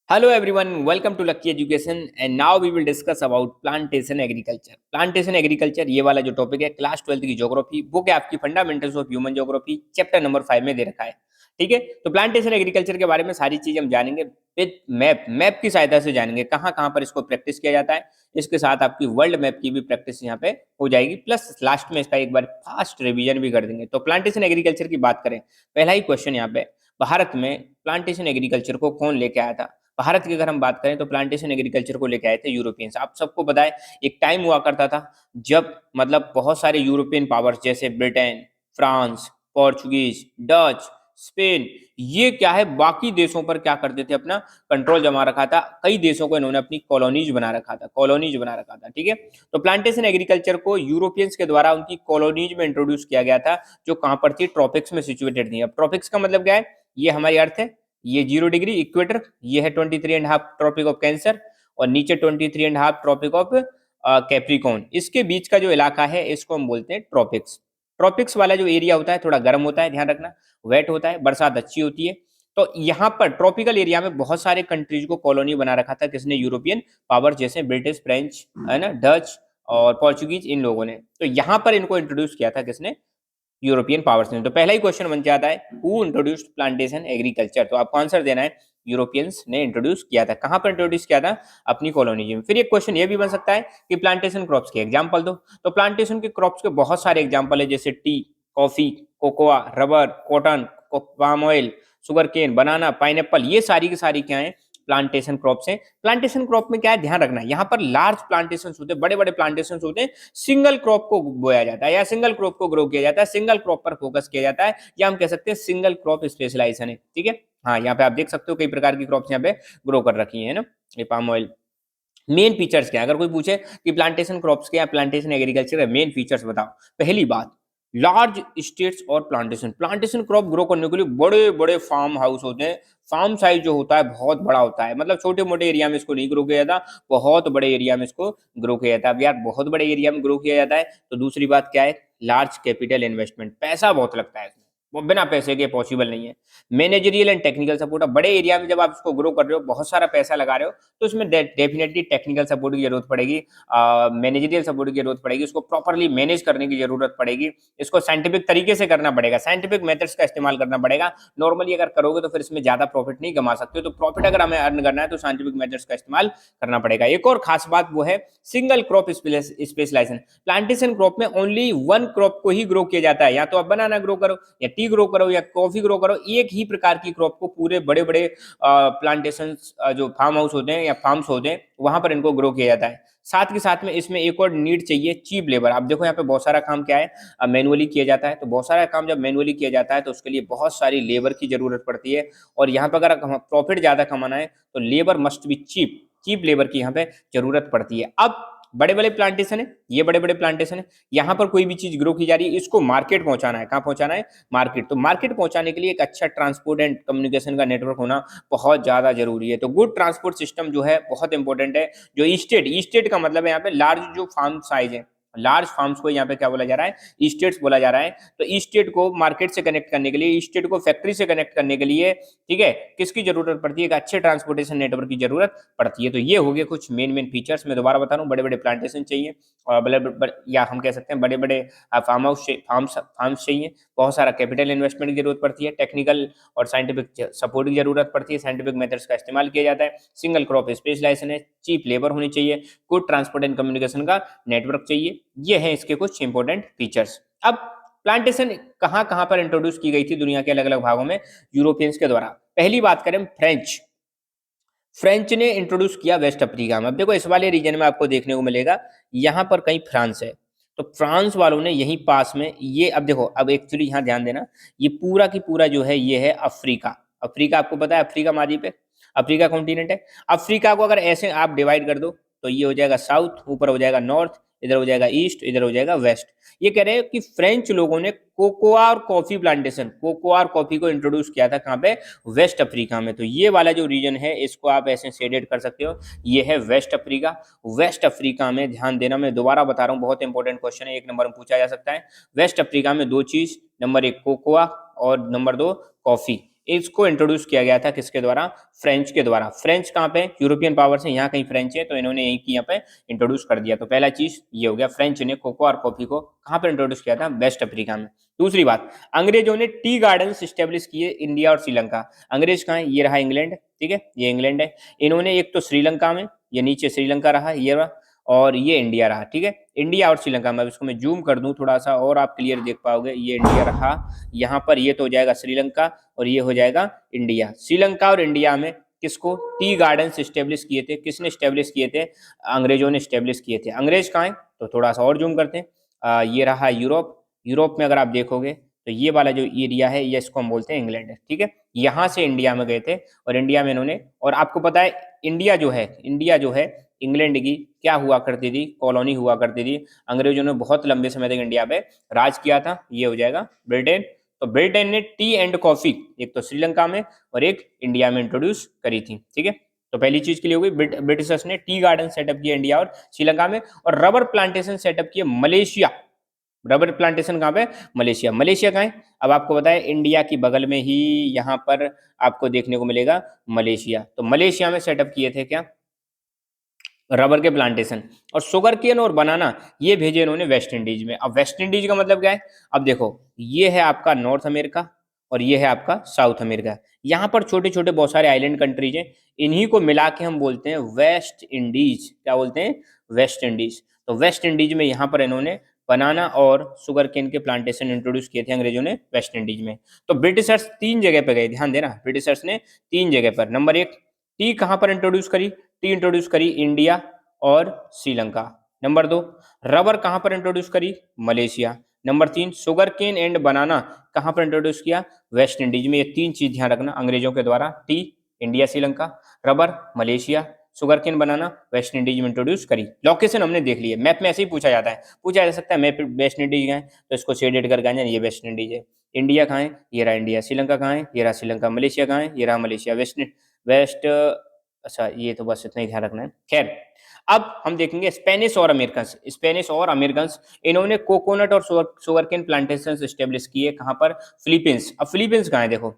Hello everyone, welcome to Lucky Education and now we will discuss about plantation agriculture. Plantation agriculture ये वाला जो topic है class 12th की geography book है आपकी fundamentals of human geography chapter number 5 में दे रखा है। ठीक है, तो प्लांटेशन एग्रीकल्चर के बारे में सारी चीज हम जानेंगे विद मैप की सहायता से जानेंगे कहाँ कहाँ पर इसको प्रैक्टिस किया जाता है। इसके साथ आपकी वर्ल्ड मैप की भी प्रैक्टिस यहाँ पे हो जाएगी, प्लस लास्ट में इसका एक बार फास्ट रिवीजन भी कर देंगे। तो प्लांटेशन एग्रीकल्चर की बात करें, पहला ही क्वेश्चन यहाँ पे, भारत में प्लांटेशन एग्रीकल्चर को कौन लेके आया था? भारत की अगर हम बात करें तो प्लांटेशन एग्रीकल्चर को लेके आए थे यूरोपियंस। आप सबको पता है एक टाइम हुआ करता था जब मतलब बहुत सारे यूरोपियन पावर्स जैसे Britain, France, Portuguese, Dutch, Spain, ये क्या है बाकी देशों पर क्या करते थे, अपना कंट्रोल जमा रखा था। कई देशों को इन्होंने अपनी कॉलोनीज बना रखा था, कॉलोनीज बना रखा था। ठीक है, तो प्लांटेशन एग्रीकल्चर को यूरोपियंस के द्वारा उनकी कॉलोनीज में इंट्रोड्यूस किया गया था जो कहां पर थी, ट्रॉपिक्स में सिचुएटेड थी। अब ट्रॉपिक्स का मतलब क्या है, ये हमारी अर्थ है, ये 0 डिग्री इक्वेटर, ये है 23.5 ट्रॉपिक ऑफ कैंसर और नीचे 23.5 ट्रॉपिक ऑफ कैप्रिकॉन। इसके बीच का जो इलाका है इसको हम बोलते हैं ट्रॉपिक्स। ट्रॉपिक्स वाला जो एरिया होता है थोड़ा गर्म होता है, ध्यान रखना, वेट होता है, बरसात अच्छी होती है। तो यहाँ पर ट्रॉपिकल एरिया में बहुत सारे कंट्रीज को कॉलोनी बना रखा था किसने, यूरोपियन पावर जैसे ब्रिटिश, फ्रेंच, है ना, डच और पोर्चुगीज, इन लोगों ने। तो यहाँ पर इनको इंट्रोड्यूस किया था किसने, यूरोपियन पावर्स ने। तो पहला ही क्वेश्चन बन जाता है, हु इंट्रोड्यूस्ड प्लांटेशन एग्रीकल्चर। तो आपको आंसर देना है, यूरोपियंस ने इंट्रोड्यूस किया था। कहां पर इंट्रोड्यूस किया था, अपनी कॉलोनी में। फिर एक क्वेश्चन ये भी बन सकता है कि प्लांटेशन क्रॉप्स के एग्जांपल दो। तो प्लांटेशन के क्रॉप्स के बहुत सारे एग्जांपल है, जैसे tea, coffee, cocoa, rubber, cotton, palm oil, sugar cane, banana, pineapple, ये सारी की सारी क्या है, प्लांटेशन क्रॉप्स हैं। प्लांटेशन क्रॉप में क्या है, ध्यान रखना, यहाँ पर लार्ज प्लांटेशन होते हैं, बड़े बड़े प्लांटेशन होते हैं। सिंगल क्रॉप को बोया जाता है या सिंगल क्रॉप को ग्रो किया जाता है, सिंगल क्रॉप पर फोकस किया जाता है, या हम कह सकते हैं सिंगल क्रॉप स्पेशलाइजेशन है। ठीक है, हाँ, यहाँ पे आप देख सकते हो कई प्रकार की क्रॉप्स यहाँ पे ग्रो कर रखी है ना। ये पाम ऑयल, मेन फीचर्स क्या है, अगर कोई पूछे कि प्लांटेशन क्रॉप्स के या प्लांटेशन एग्रीकल्चर के मेन फीचर्स बताओ, पहली बात, लार्ज स्टेट्स और प्लांटेशन। प्लांटेशन क्रॉप ग्रो करने के लिए बड़े बड़े फार्म हाउस होते हैं। फार्म साइज जो होता है बहुत बड़ा होता है, मतलब छोटे मोटे एरिया में इसको नहीं ग्रो किया जाता, बहुत बड़े एरिया में इसको ग्रो किया जाता है। अब यार बहुत बड़े एरिया में ग्रो किया जाता है तो दूसरी बात क्या है, लार्ज कैपिटल इन्वेस्टमेंट, पैसा बहुत लगता है इसमें, वो बिना पैसे के पॉसिबल नहीं है। मैनेजरियल एंड टेक्निकल सपोर्ट, अब बड़े एरिया में जब आप इसको ग्रो कर रहे हो, बहुत सारा पैसा लगा रहे हो, तो इसमें डेफिनेटली टेक्निकल सपोर्ट की जरूरत पड़ेगी, मैनेजरियल सपोर्ट की जरूरत पड़ेगी, इसको प्रॉपरली मैनेज करने की जरूरत पड़ेगी, इसको साइंटिफिक तरीके से करना पड़ेगा, साइंटिफिक मेथड्स का इस्तेमाल करना पड़ेगा। नॉर्मली अगर करोगे तो फिर इसमें ज्यादा प्रॉफिट नहीं कमा सकते, तो प्रॉफिट अगर हमें अर्न करना है तो साइंटिफिक मेथड्स का इस्तेमाल करना पड़ेगा। एक और खास बात वो है single crop specialisation. Plantation crop में ओनली वन क्रॉप को ही ग्रो किया जाता है, या तो आप बनाना ग्रो करो या टी ग्रो करो या कॉफी ग्रो करो, एक ही प्रकार की क्रॉप को पूरे बड़े बड़े प्लांटेशन जो फार्म हाउस होते हैं या फार्म्स होते हैं वहां पर इनको ग्रो किया जाता है। साथ के साथ में इसमें एक और नीड चाहिए, चीप लेबर। आप देखो यहाँ पे बहुत सारा काम क्या है, मैनुअली किया जाता है, तो बहुत सारा काम जब मैनुअली किया जाता है तो उसके लिए बहुत सारी लेबर की जरूरत पड़ती है। और यहाँ पर अगर प्रॉफिट ज्यादा कमाना है तो labour must be cheap, cheap labour की यहाँ पे जरूरत पड़ती है। अब बड़े बड़े प्लांटेशन है, ये बड़े बड़े प्लांटेशन है, यहाँ पर कोई भी चीज ग्रो की जा रही है, इसको मार्केट पहुंचाना है, कहाँ पहुंचाना है, मार्केट। तो मार्केट पहुंचाने के लिए एक अच्छा ट्रांसपोर्ट एंड कम्युनिकेशन का नेटवर्क होना बहुत ज्यादा जरूरी है। तो गुड ट्रांसपोर्ट सिस्टम जो है बहुत इंपॉर्टेंट है। जो स्टेट का मतलब है यहाँ पे लार्ज जो फार्म साइज है, लार्ज फार्म्स को यहाँ पे क्या बोला जा रहा है, स्टेट्स बोला जा रहा है। तो स्टेट को मार्केट से कनेक्ट करने के लिए, स्टेट को फैक्ट्री से कनेक्ट करने के लिए, ठीक है, किसकी जरूरत पड़ती है, एक अच्छे ट्रांसपोर्टेशन नेटवर्क की जरूरत पड़ती है। तो ये हो गए कुछ मेन फीचर्स। मैं दोबारा बता रहा हूँ, बड़े बड़े प्लांटेशन चाहिए और या हम कह सकते हैं बड़े बड़े फार्म हाउस फार्म्स चाहिए, बहुत सारा कैपिटल इन्वेस्टमेंट की जरूरत पड़ती है, टेक्निकल और साइंटिफिक सपोर्ट की जरूरत पड़ती है, साइंटिफिक मेथड्स का इस्तेमाल किया जाता है, सिंगल क्रॉप स्पेशलाइजेशन है, चीप लेबर होनी चाहिए, गुड ट्रांसपोर्ट एंड कम्युनिकेशन का नेटवर्क चाहिए। ये है इसके कुछ इंपॉर्टेंट फीचर्स। अब प्लांटेशन कहां कहां पर इंट्रोड्यूस की गई थी दुनिया के अलग अलग भागों में यूरोपियंस के द्वारा। पहली बात करें फ्रेंच, फ्रेंच ने इंट्रोड्यूस किया वेस्ट अफ्रीका में। अब देखो इस वाले रीजन में आपको देखने को मिलेगा यहाँ पर कहीं फ्रांस है, तो फ्रांस वालों ने यहीं पास में ये, अब देखो अब एक्चुअली यहाँ ध्यान देना, ये पूरा की पूरा जो है ये है अफ्रीका। अफ्रीका आपको पता है अफ्रीका महाद्वीप है, अफ्रीका कॉन्टिनेंट है। अफ्रीका को अगर ऐसे आप डिवाइड कर दो तो ये हो जाएगा साउथ, ऊपर हो जाएगा नॉर्थ, इधर हो जाएगा ईस्ट, इधर हो जाएगा वेस्ट। ये कह रहे हैं कि फ्रेंच लोगों ने कोकोआ और कॉफी प्लांटेशन, कोकोआ और कॉफी को इंट्रोड्यूस किया था कहाँ पे, वेस्ट अफ्रीका में। तो ये वाला जो रीजन है इसको आप ऐसे शेडेड कर सकते हो, ये है वेस्ट अफ्रीका। वेस्ट अफ्रीका में ध्यान देना, मैं दोबारा बता रहा हूँ, बहुत इंपॉर्टेंट क्वेश्चन है, एक नंबर में पूछा जा सकता है। वेस्ट अफ्रीका में दो चीज, नंबर 1 कोकोआ और नंबर 2 कॉफी, इसको इंट्रोड्यूस किया गया था किसके द्वारा? फ्रेंच के द्वारा। फ्रेंच कहाँ पे? यूरोपियन पावर से यहाँ कहीं फ्रेंच है, तो इन्होंने यहीं की यहाँ पे इंट्रोड्यूस कर दिया। तो पहला चीज ये हो गया, फ्रेंच ने कोको और कॉफी को कहाँ पे इंट्रोड्यूस किया था? वेस्ट अफ्रीका में। दूसरी बात, अंग्रेजों ने टी गार्डन्स स्टेब्लिश किए इंडिया और श्रीलंका। अंग्रेज कहाँ है? ये रहा इंग्लैंड, ठीक है, ये इंग्लैंड है। इन्होंने एक तो श्रीलंका में, ये नीचे श्रीलंका रहा, ये रहा, और ये इंडिया रहा, ठीक है, इंडिया और श्रीलंका में। अब इसको मैं जूम कर दूं थोड़ा सा और आप क्लियर देख पाओगे, ये इंडिया रहा, यहाँ पर ये तो हो जाएगा श्रीलंका और ये हो जाएगा इंडिया। श्रीलंका और इंडिया में किसको? टी गार्डन्स स्टेब्लिश किए थे। किसने स्टेब्लिश किए थे? अंग्रेजों ने स्टेब्लिश किए थे। अंग्रेज कहाँ है? तो थोड़ा सा और जूम करते हैं, ये रहा यूरोप। यूरोप में अगर आप देखोगे तो ये वाला जो एरिया है, ये इसको हम बोलते हैं इंग्लैंड है, ठीक है। यहाँ से इंडिया में गए थे और इंडिया में इन्होंने, और आपको पता है इंडिया जो है इंग्लैंड की क्या हुआ करती थी? कॉलोनी हुआ करती थी। अंग्रेजों ने बहुत लंबे समय तक इंडिया पे राज किया था। ये हो जाएगा ब्रिटेन। तो ब्रिटेन ने टी एंड कॉफी एक तो श्रीलंका में और एक इंडिया में इंट्रोड्यूस करी थी, ठीक है। तो पहली चीज के लिए हो गई, ब्रिटिशर्स ने टी गार्डन सेटअप किया इंडिया और श्रीलंका में, और रबर प्लांटेशन सेटअप किए मलेशिया। रबर प्लांटेशन कहाँ पे? मलेशिया। मलेशिया कहाँ है? अब आपको बताया इंडिया की बगल में ही यहाँ पर आपको देखने को मिलेगा मलेशिया। तो मलेशिया में सेटअप किए थे क्या? रबर के प्लांटेशन। और शुगर केन और बनाना ये भेजे इन्होंने वेस्ट इंडीज में। अब वेस्ट इंडीज का मतलब क्या है? अब देखो, ये है आपका नॉर्थ अमेरिका और ये है आपका साउथ अमेरिका। यहाँ पर छोटे छोटे बहुत सारे आइलैंड कंट्रीज हैं, इन्हीं को मिला के हम बोलते हैं वेस्ट इंडीज। क्या बोलते हैं? West Indies. तो वेस्ट इंडीज में यहाँ पर इन्होंने बनाना और शुगर केन के प्लांटेशन इंट्रोड्यूस किए थे अंग्रेजों ने वेस्ट इंडीज में। तो ब्रिटिशर्स 3 जगह पे गए, ध्यान देना, ब्रिटिशर्स ने 3 जगह पर। नंबर 1, टी कहाँ पर इंट्रोड्यूस करी? टी इंट्रोड्यूस करी इंडिया और श्रीलंका। नंबर 2, रबर कहाँ पर इंट्रोड्यूस करी? Malaysia. Number 3, sugar cane and banana कहाँ पर इंट्रोड्यूस किया? वेस्ट इंडीज में। ये 3 चीज ध्यान रखना, अंग्रेजों के द्वारा tea India Sri Lanka, rubber Malaysia, sugar cane banana West Indies में इंट्रोड्यूस करी। लोकेशन हमने देख ली है, मैप में ऐसे ही पूछा जाता है, पूछा जा सकता है मैप वेस्ट इंडीज का है तो इसको शेडेड करके आ जाए, ये वेस्ट इंडीज है। इंडिया कहाँ है? ये रहा इंडिया। श्रीलंका कहाँ है? ये रहा श्रीलंका। मलेशिया कहाँ है? ये रहा मलेशिया। वेस्ट, अच्छा ये तो बस इतना ही ध्यान रखना है। खैर, अब हम देखेंगे स्पेनिश और अमेरिकन। स्पेनिश और अमेरिकन इन्होंने कोकोनट और शुगर केन प्लांटेशन स्टेब्लिश किए कहाँ पर? फिलीपींस। अब फिलीपींस कहाँ है? देखो,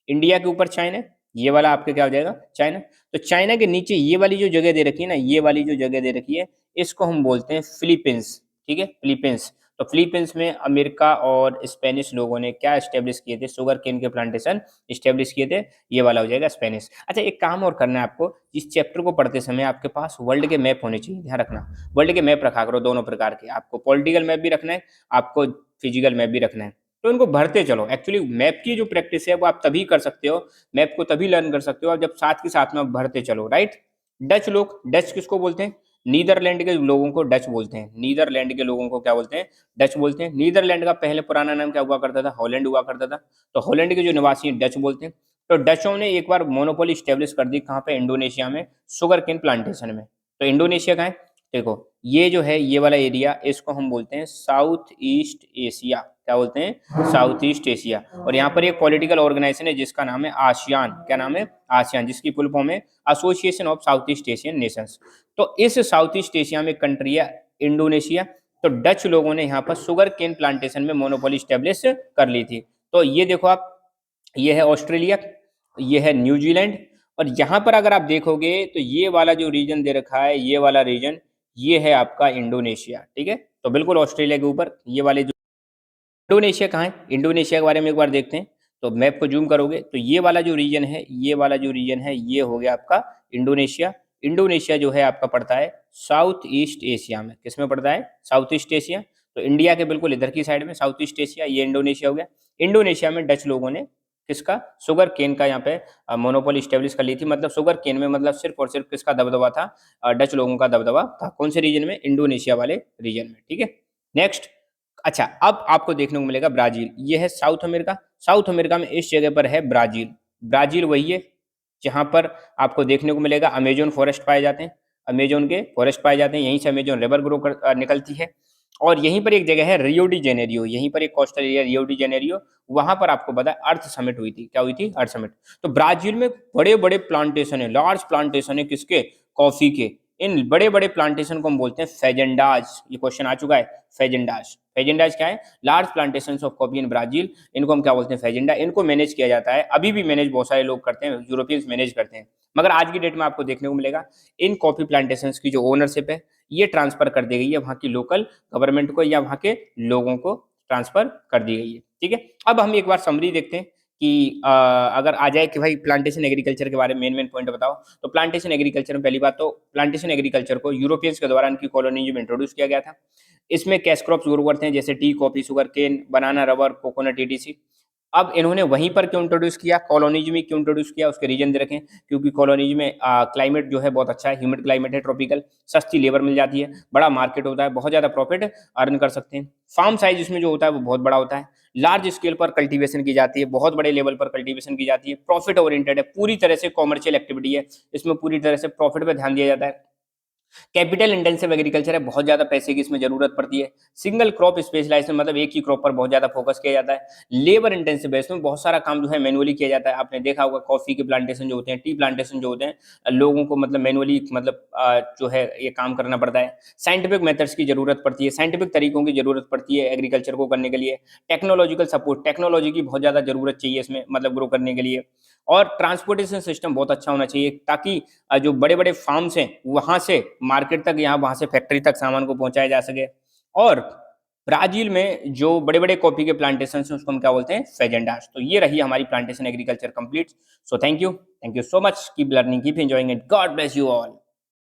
इंडिया के ऊपर चाइना, ये वाला आपके क्या हो जाएगा? चाइना। तो चाइना के नीचे ये वाली जो जगह दे रखी है ना, ये वाली जो जगह दे रखी है, इसको हम बोलते हैं फिलीपींस, ठीक है, फिलीपींस। तो फिलीपींस में अमेरिका और स्पेनिश लोगों ने क्या स्टेब्लिश किए थे? शुगर केन के प्लांटेशन स्टेब्लिश किए थे। ये वाला हो जाएगा स्पेनिश। अच्छा, एक काम और करना है आपको, इस चैप्टर को पढ़ते समय आपके पास वर्ल्ड के मैप होने चाहिए, ध्यान रखना। वर्ल्ड के मैप रखा करो, दोनों प्रकार के। आपको पॉलिटिकल मैप भी रखना है, आपको फिजिकल मैप भी रखना है, तो इनको भरते चलो। एक्चुअली मैप की जो प्रैक्टिस है वो आप तभी कर सकते हो, मैप को तभी लर्न कर सकते हो आप जब साथ के साथ में आप भरते चलो, राइट। डच लोग, डच किसको बोलते हैं? नीदरलैंड के लोगों को डच बोलते हैं। नीदरलैंड के लोगों को क्या बोलते हैं? डच बोलते हैं। नीदरलैंड का पहले पुराना नाम क्या हुआ करता था? हॉलैंड हुआ करता था। तो हॉलैंड के जो निवासी हैं डच बोलते हैं। तो डचों ने एक बार मोनोपोली स्टेब्लिश कर दी कहाँ पे? इंडोनेशिया में, शुगर केन प्लांटेशन में। तो इंडोनेशिया का है, देखो ये जो है ये वाला एरिया, इसको हम बोलते हैं साउथ ईस्ट एशिया। क्या बोलते हैं? South east Asia. और यहाँ पर एक पॉलिटिकल ऑर्गेनाइजेशन है जिसका नाम है आसियान। क्या नाम है? आसियान, जिसकी फुल फॉर्म है association of south east Asian Nations. तो इस साउथ ईस्ट एशिया में कंट्री है इंडोनेशिया। तो डच लोगों ने यहाँ पर शुगर केन प्लांटेशन में मोनोपोली स्टेब्लिश कर ली थी। तो ये देखो आप, ये है ऑस्ट्रेलिया, ये है न्यूजीलैंड, और यहाँ पर अगर आप देखोगे तो ये वाला जो रीजन दे रखा है, ये वाला रीजन, ये है आपका इंडोनेशिया, ठीक है। तो बिल्कुल ऑस्ट्रेलिया के ऊपर ये वाले जो, इंडोनेशिया कहाँ है? इंडोनेशिया के बारे में एक बार देखते हैं। तो मैप को जूम करोगे तो ये वाला जो रीजन है, ये वाला जो रीजन है, ये हो गया आपका इंडोनेशिया। इंडोनेशिया जो है आपका पड़ता है साउथ ईस्ट एशिया में। किस में पड़ता है? South east Asia. तो इंडिया के बिल्कुल इधर की साइड में साउथ ईस्ट एशिया, ये इंडोनेशिया हो गया। इंडोनेशिया में डच लोगों ने किसका? शुगर केन का यहाँ पे मोनोपोली स्टेब्लिश कर ली थी। मतलब शुगर केन में मतलब सिर्फ और सिर्फ किसका दबदबा था? डच लोगों का दबदबा था। कौन से रीजन में? इंडोनेशिया वाले रीजन में, ठीक है। नेक्स्ट, अच्छा अब आपको देखने को मिलेगा ब्राजील। ये है साउथ अमेरिका। साउथ अमेरिका में इस जगह पर है ब्राजील। ब्राजील वही है जहां पर आपको देखने को मिलेगा अमेजोन फॉरेस्ट पाए जाते हैं। अमेजोन के फॉरेस्ट पाए जाते हैं, यहीं से अमेजोन रिवर निकलती है। और यहीं पर एक जगह है रियो डी जेनेरियो, यहीं पर एक coastal area Rio de Janeiro, वहां पर आपको पता है अर्थ समिट हुई थी। क्या हुई थी? अर्थ समिट। तो ब्राजील में बड़े बड़े प्लांटेशन है, लार्ज प्लांटेशन है, किसके? कॉफी के। इन बड़े बड़े प्लांटेशन को हम बोलते हैं फेजेंडाज। ये क्वेश्चन आ चुका है, फेजेंडाज। फेजेंडाज क्या है? Large plantations of coffee in Brazil, इनको हम क्या बोलते हैं? फेजेंडा। इनको मैनेज किया जाता है, अभी भी मैनेज बहुत सारे लोग करते हैं, यूरोपियंस मैनेज करते हैं, मगर आज की डेट में आपको देखने को मिलेगा इन कॉफी प्लांटेशंस की जो ओनरशिप है ये ट्रांसफर कर दी गई है वहाँ की लोकल गवर्नमेंट को या वहाँ के लोगों को ट्रांसफर कर दी गई है। ठीक है, अब हम एक बार समरी देखते हैं कि अगर आ जाए कि भाई प्लांटेशन एग्रीकल्चर के बारे में मेन पॉइंट बताओ, तो प्लांटेशन एग्रीकल्चर में पहली बात तो प्लांटेशन एग्रीकल्चर को यूरोपियंस के द्वारा इनकी कॉलोनीज में इंट्रोड्यूस किया गया था। इसमें कैश क्रॉप्स ग्रो करते हैं जैसे टी, कॉफी, शुगर केन, बनाना, रबर, कोकोनट, ईटीसी। अब इन्होंने वहीं पर क्यों इंट्रोड्यूस किया, कॉलोनीज में क्यों इंट्रोड्यूस किया, उसके रीजन दे रखें। क्योंकि कॉलोनीज में क्लाइमेट जो है बहुत अच्छा है, ह्यूमिड क्लाइमेट है, ट्रॉपिकल, सस्ती लेबर मिल जाती है, बड़ा मार्केट होता है, बहुत ज़्यादा प्रॉफिट अर्न कर सकते हैं। फार्म साइज इसमें जो होता है वो बहुत बड़ा होता है, लार्ज स्केल पर कल्टीवेशन की जाती है, बहुत बड़े लेवल पर कल्टीवेशन की जाती है, प्रॉफिट ओरिएंटेड है, पूरी तरह से कॉमर्शियल एक्टिविटी है, इसमें पूरी तरह से प्रॉफिट पे ध्यान दिया जाता है। कैपिटल इंटेंसिव एग्रीकल्चर है, बहुत ज्यादा पैसे की इसमें जरूरत पड़ती है। सिंगल क्रॉप स्पेशलाइजेशन मतलब एक ही क्रॉप पर बहुत ज्यादा फोकस किया जाता है। लेबर इंटेंसिव है, इसमें बहुत सारा काम जो है मैनुअली किया जाता है। आपने देखा होगा कॉफी के प्लांटेशन जो होते हैं, टी प्लांटेशन जो होते हैं, लोगों को मतलब मैनुअली मतलब जो है ये काम करना पड़ता है। साइंटिफिक मेथड्स की जरूरत पड़ती है, साइंटिफिक तरीकों की जरूरत पड़ती है एग्रीकल्चर को करने के लिए। टेक्नोलॉजिकल सपोर्ट, टेक्नोलॉजी की बहुत ज्यादा जरूरत चाहिए इसमें मतलब ग्रो करने के लिए। और ट्रांसपोर्टेशन सिस्टम बहुत अच्छा होना चाहिए ताकि जो बड़े-बड़े फार्म्स हैं, वहाँ से मार्केट तक या वहाँ से फैक्ट्री तक सामान को पहुँचाया जा सके। और ब्राज़ील में जो बड़े-बड़े कॉफ़ी के प्लांटेशंस हैं, उसको हम क्या बोलते हैं? फेजेंडास। तो ये रही हमारी plantation agriculture complete. So thank you so much, keep learning, keep enjoying it. God bless you all.